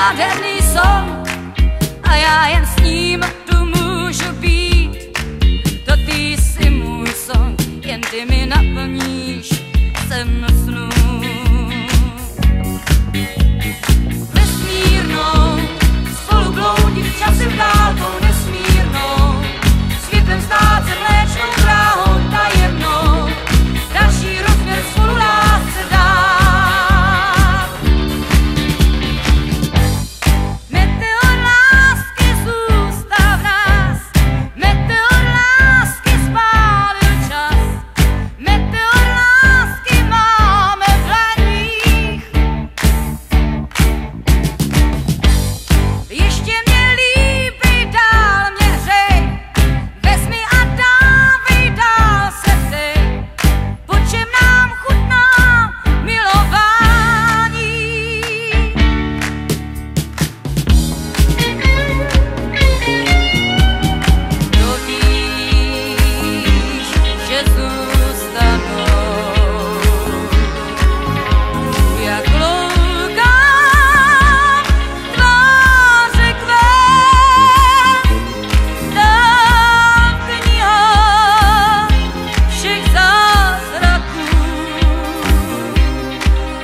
nádherný son a já jen s ním tu můžu být. To ty jsi můj son, jen ty mi naplníš sen snů. Vesmírnou, spolu bloudit časem dálkou nesmírnou, světlem stát se mléčnou dráhou tajemnou, další rozměr spolu lásce dát. Meteor lásky zůstal v nás, meteor lásky spálil čas, meteor lásky máme v dlaních. Ještě mě líbí, dál mě hřej, vezmi a dávej, dál se vdej, po čem nám chutná milování. To víš, že zůstanou, jak louka tváře kvet, tam kniha všech zázraků,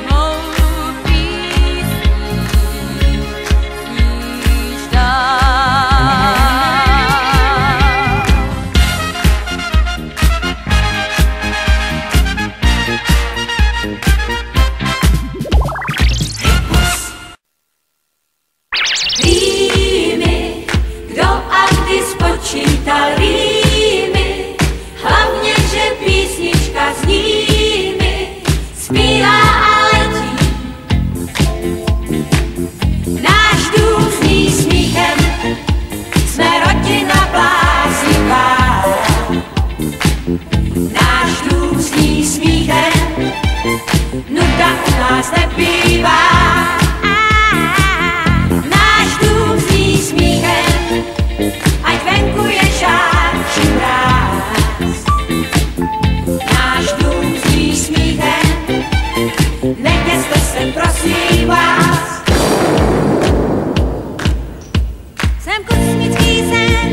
mou písní sníš dál. Rýmy, kdo a kdy spočítal rýmy, hlavně, že písnička s nimi zpívá a letí. Náš dům zní smíchem, jsme rodina bláznivá. Náš dům zní smíchem, nuda u nás nebývá. Náš dům zní smíchem, ať venku je žár či mráz. Náš dům zní smíchem, neděste se prosím vás. Jsem kosmický sen,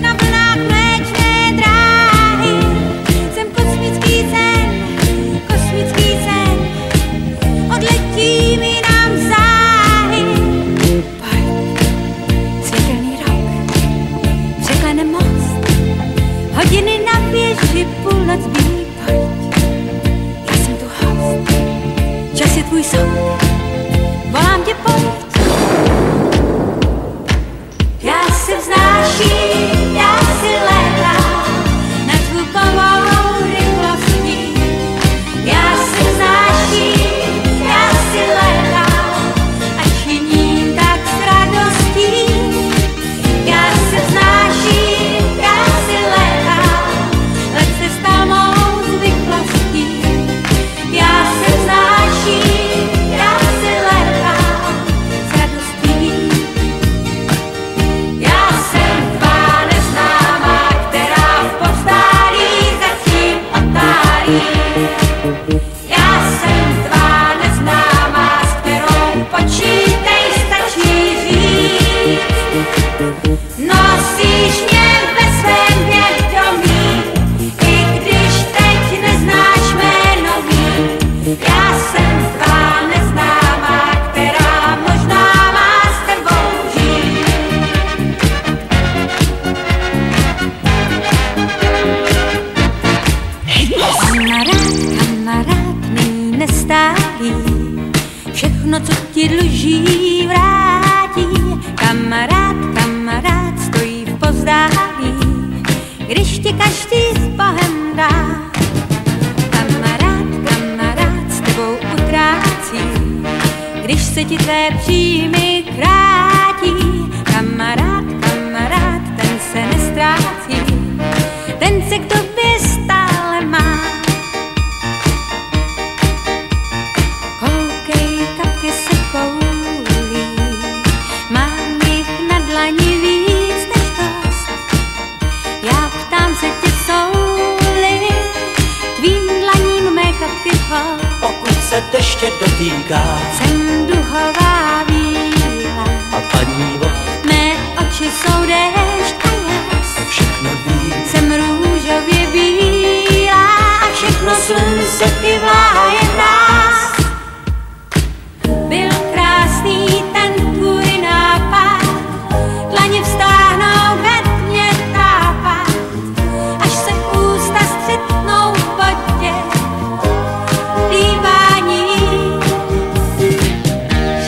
na vlnách mléčné dráhy. Jsem kosmický sen, odletí mi nám záhy. Pojď, světelný rok, překlene most, hodiny na věži, půlnoc bílý. Pojď, já jsem tu host, čas je tvůj soud, volám tě, pojď. Já se vznáším, já si létám nad zvukovou rychlostí. Já se vznáším, já si létám a činím tak s radostí. Já se vznáším, já si létám, let se stal mou zvyklostí. Já se vznáším, já si létám s radostí. Já jsem tvá neznámá, která v povstálí zatím otálí. Já jsem tvá neznámá, s kterou počítej, stačí říct. Nosíš mě ve svém vědomí, i když teď neznáš jméno mý. Já jsem tvá neznámá, která možná má s tebou žít. Kamarád není nestálý, všechno, co ti dluží, vrátí. Kamarád stojí v pozdálí, když ti každý s Bohem dá. Kamarád s tebou utrácí, když se ti tvé příjmy krátí. Kamarád, ten se nestrácí, ten se k tobě stále má. Koukej, kapky se koulí, mám jich na dlani víc než dost. Já ptám se tě, jsou-li tvým dlaním mé kapky vhod. Pokud se dešť ještě dotýká. Jsem duhová víla A paní mé oči jsou déšť a jas. to všechno ví. Jsem růžově bílá a všechno slunce kývá jen nás. Byl krásný ten tvůj nápad, dlaně vztáhnou ve tmě tápat, až se ústa střetnou v vodě dívání.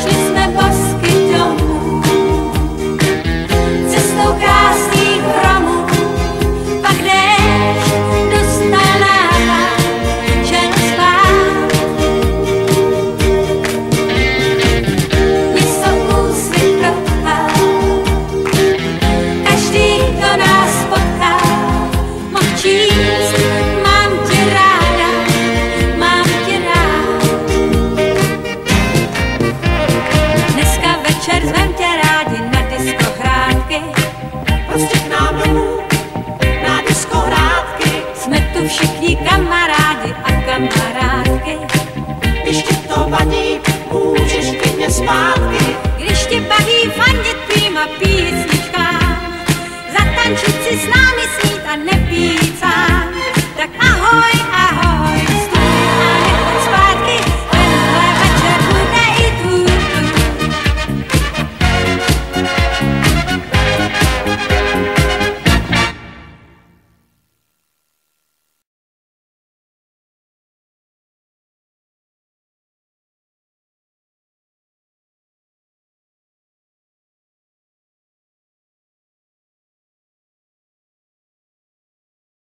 Šli jsme bosky domů, cestou krásných hromů, pak déšť dostal nápad, šel spát. Něco úsvit prochal, každý, kdo nás potkal, mohl číst: mám tě ráda, mám tě rád. Dneska večer zvem tě rádi na diskohrádky, Prostě k nám domů na diskohrádky. jsme tu všichni kamarádi a kamarádky. Když ti to vadí, můžeš klidně zpátky. Když ti baví fandit tvýma písničkám, zatančit si s námi, snít a nepít